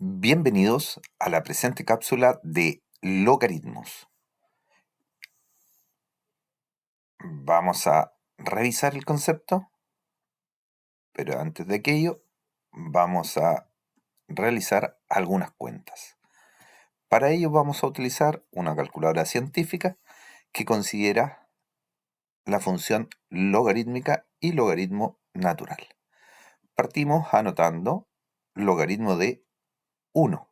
Bienvenidos a la presente cápsula de logaritmos. Vamos a revisar el concepto, pero antes de aquello vamos a realizar algunas cuentas. Para ello vamos a utilizar una calculadora científica que considera la función logarítmica y logaritmo natural. Partimos anotando logaritmo de 1,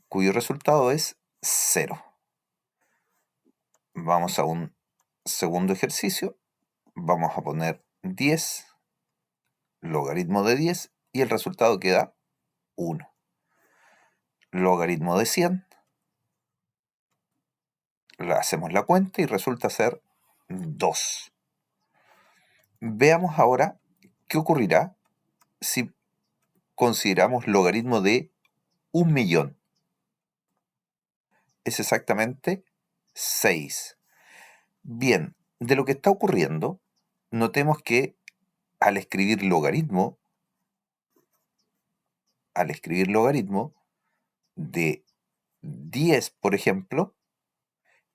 cuyo resultado es 0. Vamos a un segundo ejercicio. Vamos a poner 10, logaritmo de 10, y el resultado queda 1. Logaritmo de 100, le hacemos la cuenta y resulta ser 2. Veamos ahora qué ocurrirá si consideramos logaritmo de 1.000.000. Es exactamente 6. Bien, de lo que está ocurriendo, notemos que al escribir logaritmo de 10, por ejemplo,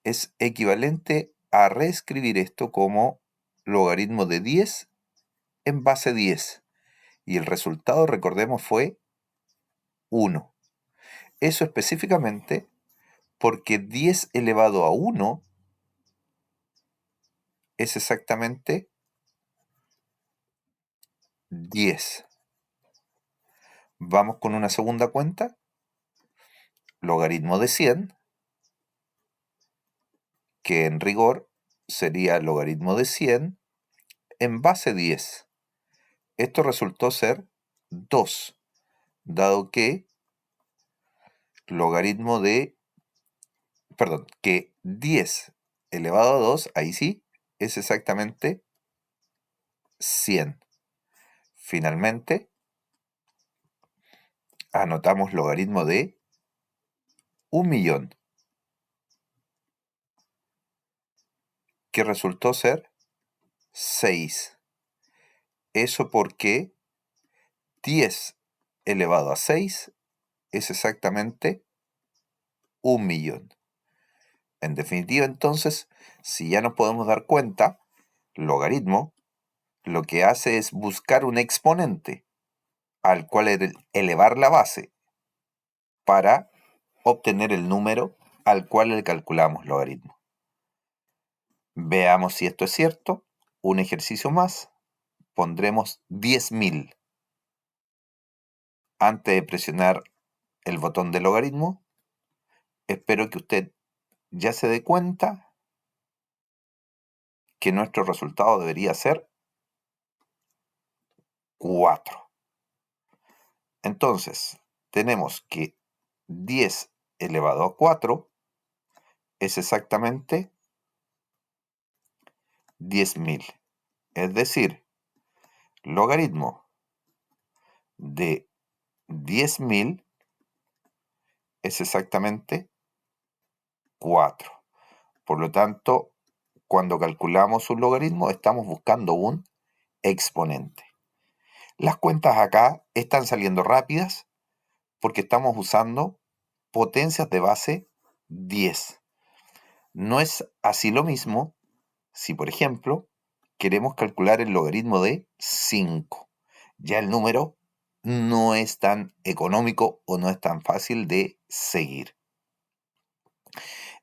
es equivalente a reescribir esto como logaritmo de 10 en base 10. Y el resultado, recordemos, fue 1. Eso específicamente porque 10 elevado a 1 es exactamente 10. Vamos con una segunda cuenta. Logaritmo de 100, que en rigor sería logaritmo de 100 en base 10. Esto resultó ser 2, dado que que 10 elevado a 2, ahí sí, es exactamente 100. Finalmente, anotamos logaritmo de 1.000.000, que resultó ser 6. Eso porque 10 elevado a 6 es exactamente 1.000.000. En definitiva, entonces, si ya nos podemos dar cuenta, logaritmo lo que hace es buscar un exponente al cual elevar la base para obtener el número al cual le calculamos logaritmo. Veamos si esto es cierto. Un ejercicio más. Pondremos 10.000. Antes de presionar el botón de logaritmo, espero que usted ya se dé cuenta que nuestro resultado debería ser 4. Entonces, tenemos que 10 elevado a 4 es exactamente 10.000. Es decir, logaritmo de 10.000 es exactamente 4. Por lo tanto, cuando calculamos un logaritmo, estamos buscando un exponente. Las cuentas acá están saliendo rápidas porque estamos usando potencias de base 10. No es así lo mismo si, por ejemplo, queremos calcular el logaritmo de 5. Ya el número no es tan económico o no es tan fácil de seguir.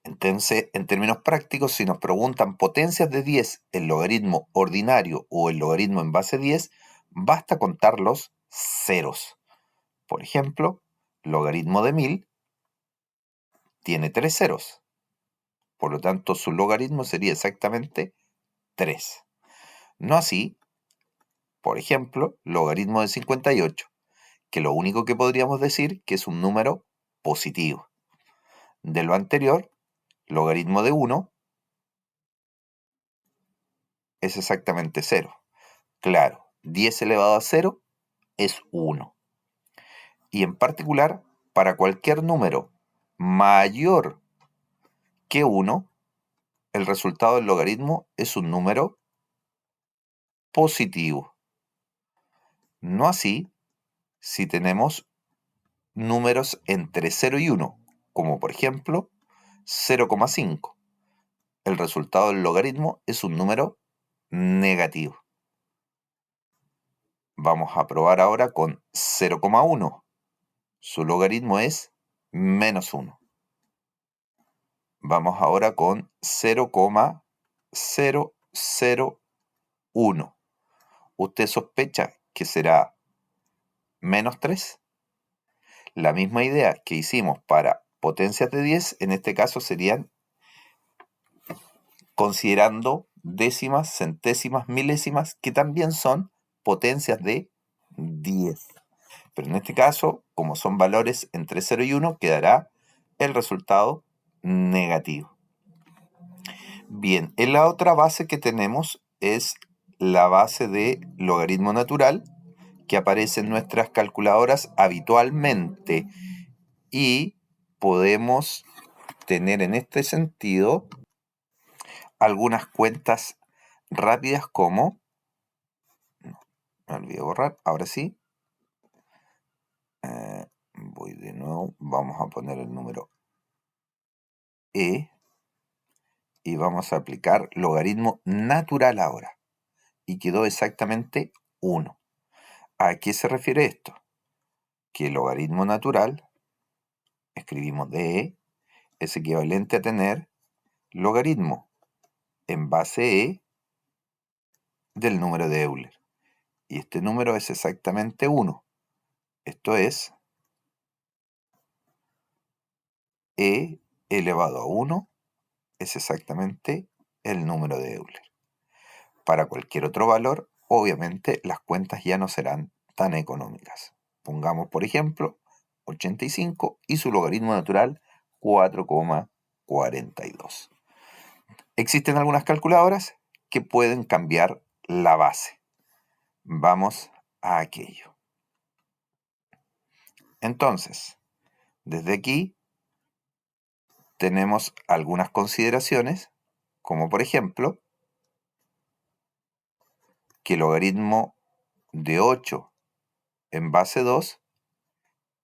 Entonces, en términos prácticos, si nos preguntan potencias de 10, el logaritmo ordinario o el logaritmo en base 10, basta contar los ceros. Por ejemplo, logaritmo de 1000 tiene 3 ceros. Por lo tanto, su logaritmo sería exactamente 3. No así, por ejemplo, logaritmo de 58, que lo único que podríamos decir que es un número positivo. De lo anterior, logaritmo de 1 es exactamente 0. Claro, 10 elevado a 0 es 1. Y en particular, para cualquier número mayor que 1, el resultado del logaritmo es un número positivo. No así si tenemos números entre 0 y 1, como por ejemplo 0,5. El resultado del logaritmo es un número negativo. Vamos a probar ahora con 0,1. Su logaritmo es menos 1. Vamos ahora con 0,001. ¿Usted sospecha que será menos 3? La misma idea que hicimos para potencias de 10, en este caso serían considerando décimas, centésimas, milésimas, que también son potencias de 10. Pero en este caso, como son valores entre 0 y 1, quedará el resultado negativo. Bien, en la otra base que tenemos es la base de logaritmo natural, que aparece en nuestras calculadoras habitualmente, y podemos tener en este sentido algunas cuentas rápidas como, no, me olvidé borrar, ahora sí, voy de nuevo, vamos a poner el número E y vamos a aplicar logaritmo natural ahora, y quedó exactamente 1. ¿A qué se refiere esto? Que el logaritmo natural, escribimos DE, es equivalente a tener logaritmo en base E del número de Euler. Y este número es exactamente 1. Esto es E elevado a 1 es exactamente el número de Euler. Para cualquier otro valor, obviamente las cuentas ya no serán tan económicas. Pongamos, por ejemplo, 85 y su logaritmo natural 4,42. Existen algunas calculadoras que pueden cambiar la base. Vamos a aquello. Entonces, desde aquí tenemos algunas consideraciones, como por ejemplo, que el logaritmo de 8 en base 2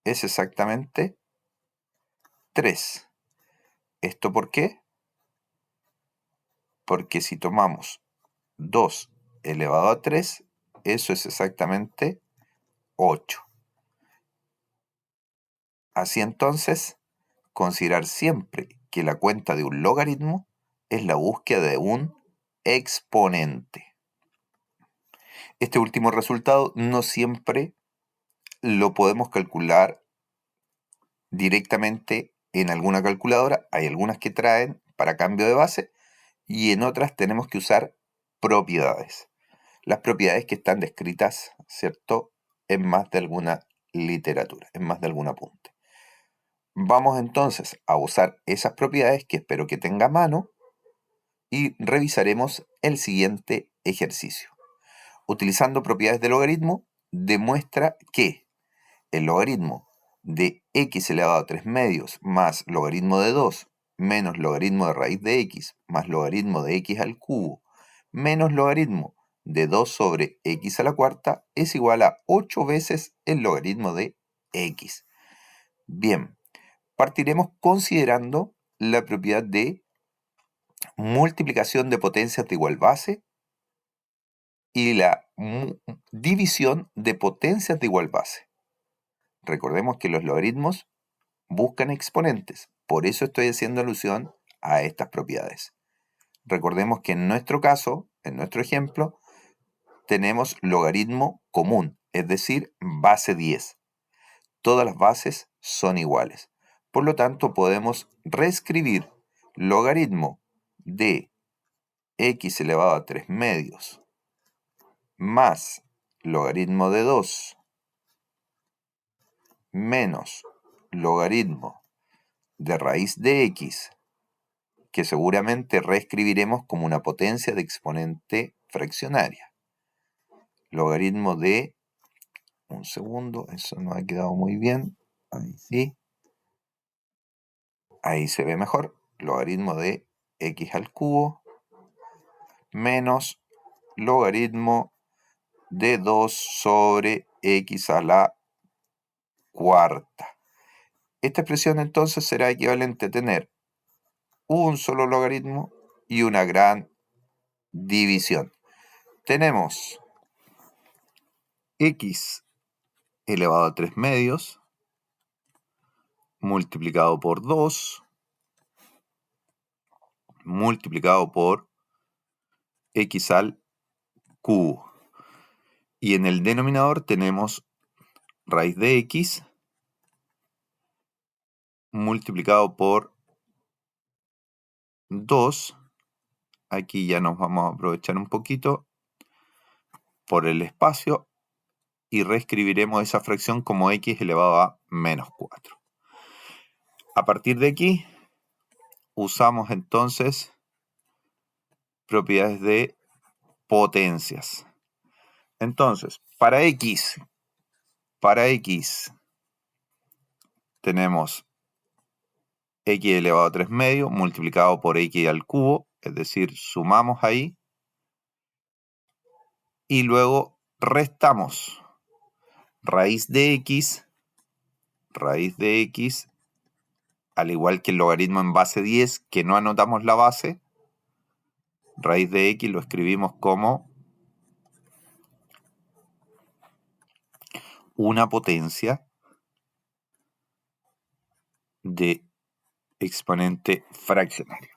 es exactamente 3. ¿Esto por qué? Porque si tomamos 2 elevado a 3, eso es exactamente 8. Así entonces, considerar siempre que la cuenta de un logaritmo es la búsqueda de un exponente. Este último resultado no siempre lo podemos calcular directamente en alguna calculadora. Hay algunas que traen para cambio de base y en otras tenemos que usar propiedades. Las propiedades que están descritas, ¿cierto?, en más de alguna literatura, en más de algún apunte. Vamos entonces a usar esas propiedades que espero que tenga a mano y revisaremos el siguiente ejercicio. Utilizando propiedades de logaritmo, demuestra que el logaritmo de x elevado a 3 medios más logaritmo de 2 menos logaritmo de raíz de x más logaritmo de x al cubo menos logaritmo de 2 sobre x a la cuarta es igual a 8 veces el logaritmo de x. Bien, partiremos considerando la propiedad de multiplicación de potencias de igual base y la división de potencias de igual base. Recordemos que los logaritmos buscan exponentes, por eso estoy haciendo alusión a estas propiedades. Recordemos que en nuestro caso, en nuestro ejemplo, tenemos logaritmo común, es decir, base 10. Todas las bases son iguales. Por lo tanto, podemos reescribir logaritmo de x elevado a 3 medios más logaritmo de 2 menos logaritmo de raíz de x, que seguramente reescribiremos como una potencia de exponente fraccionaria. Logaritmo de, un segundo, eso no ha quedado muy bien, ahí sí, ahí se ve mejor, logaritmo de x al cubo menos logaritmo de 2 sobre x a la cuarta. Esta expresión entonces será equivalente a tener un solo logaritmo y una gran división. Tenemos x elevado a 3 medios multiplicado por 2 multiplicado por x al cubo. Y en el denominador tenemos raíz de x multiplicado por 2. Aquí ya nos vamos a aprovechar un poquito por el espacio y reescribiremos esa fracción como x elevado a menos 4. A partir de aquí, usamos entonces propiedades de potencias. Entonces, para x tenemos x elevado a 3 medios multiplicado por x al cubo, es decir, sumamos ahí y luego restamos raíz de x, al igual que el logaritmo en base 10, que no anotamos la base, raíz de x lo escribimos como una potencia de exponente fraccionario.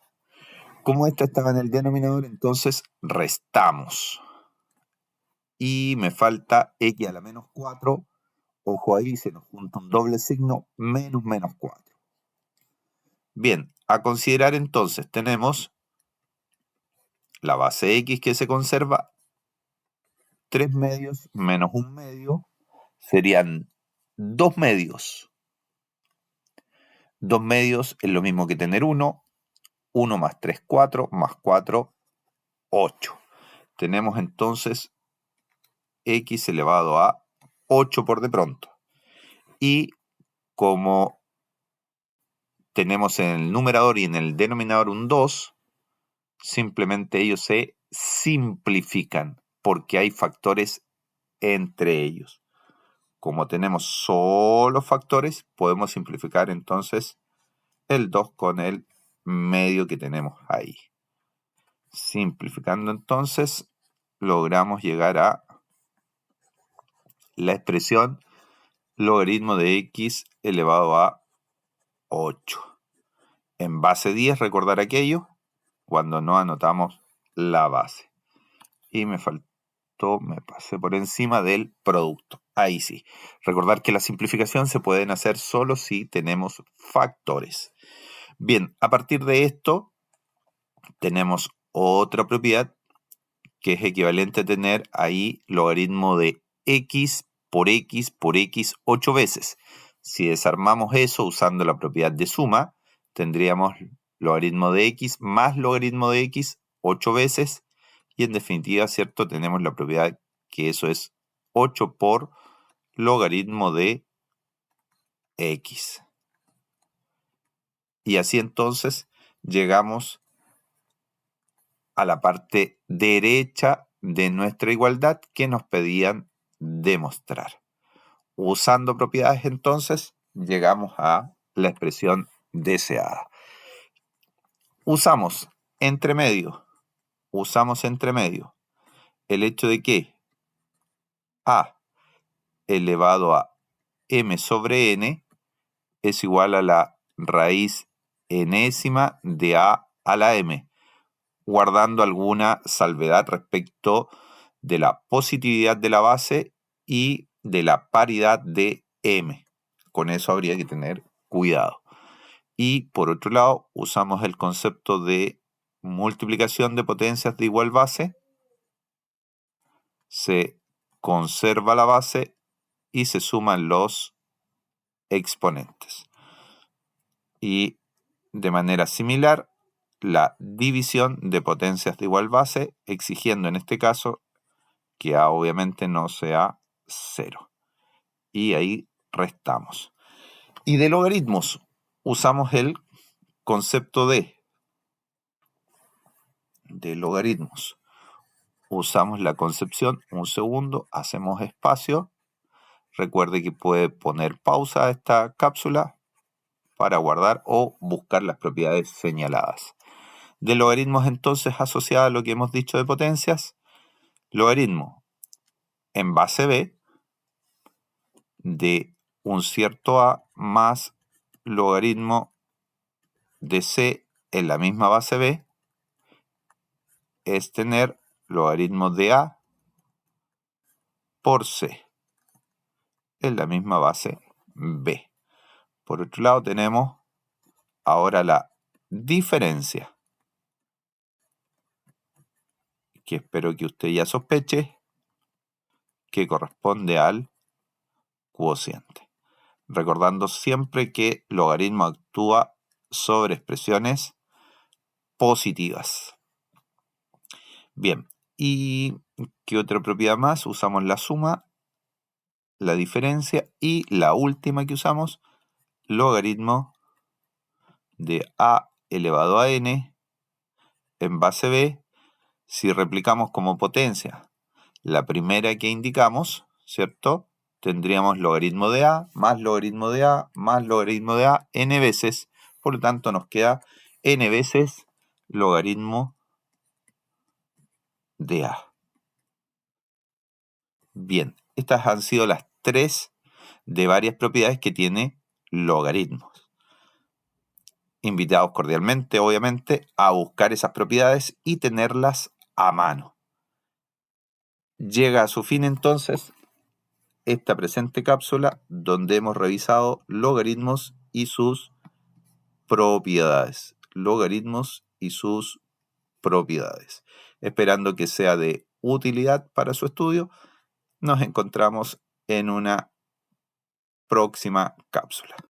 Como esta estaba en el denominador, entonces restamos. Y me falta x a la menos 4. Ojo ahí, se nos junta un doble signo, menos 4. Bien, a considerar entonces tenemos la base x que se conserva, 3 medios menos 1 medio, serían 2 medios. 2 medios es lo mismo que tener 1. 1 más 3, 4, más 4, 8. Tenemos entonces x elevado a 8 por de pronto. Y como tenemos en el numerador y en el denominador un 2, simplemente ellos se simplifican porque hay factores entre ellos. Como tenemos solo factores, podemos simplificar entonces el 2 con el medio que tenemos ahí. Simplificando entonces, logramos llegar a la expresión logaritmo de x elevado a 8. En base 10, recordar aquello, cuando no anotamos la base. Y me pasé por encima del producto. Ahí sí. Recordar que la simplificación se pueden hacer solo si tenemos factores. Bien, a partir de esto, tenemos otra propiedad que es equivalente a tener ahí logaritmo de x por x por x 8 veces. Si desarmamos eso usando la propiedad de suma, tendríamos logaritmo de x más logaritmo de x 8 veces. Y en definitiva, ¿cierto? Tenemos la propiedad que eso es 8 por logaritmo de x. Y así entonces llegamos a la parte derecha de nuestra igualdad que nos pedían demostrar. Usando propiedades entonces llegamos a la expresión deseada. Usamos entre medio el hecho de que a elevado a m sobre n es igual a la raíz enésima de a la m, guardando alguna salvedad respecto de la positividad de la base y de la paridad de m. Con eso habría que tener cuidado. Y por otro lado, usamos el concepto de multiplicación de potencias de igual base. Se conserva la base y se suman los exponentes. Y de manera similar, la división de potencias de igual base, exigiendo en este caso que A obviamente no sea 0. Y ahí restamos. Y de logaritmos, usamos el concepto de logaritmos. Usamos la concepción, un segundo, hacemos espacio. Recuerde que puede poner pausa a esta cápsula para guardar o buscar las propiedades señaladas. De logaritmos entonces asociados a lo que hemos dicho de potencias, logaritmo en base b de un cierto a más logaritmo de c en la misma base b es tener logaritmo de a por c en la misma base b. Por otro lado tenemos ahora la diferencia, que espero que usted ya sospeche, que corresponde al cociente. Recordando siempre que logaritmo actúa sobre expresiones positivas. Bien, ¿y qué otra propiedad más? Usamos la suma, la diferencia y la última que usamos, logaritmo de a elevado a n en base b. Si replicamos como potencia la primera que indicamos, ¿cierto? Tendríamos logaritmo de a más logaritmo de a más logaritmo de a n veces. Por lo tanto, nos queda n veces logaritmo de a. Bien, estas han sido las 3 de varias propiedades que tiene logaritmos. Invitados cordialmente, obviamente, a buscar esas propiedades y tenerlas a mano. Llega a su fin entonces esta presente cápsula donde hemos revisado logaritmos y sus propiedades. Logaritmos y sus propiedades. Esperando que sea de utilidad para su estudio, nos encontramos en una próxima cápsula.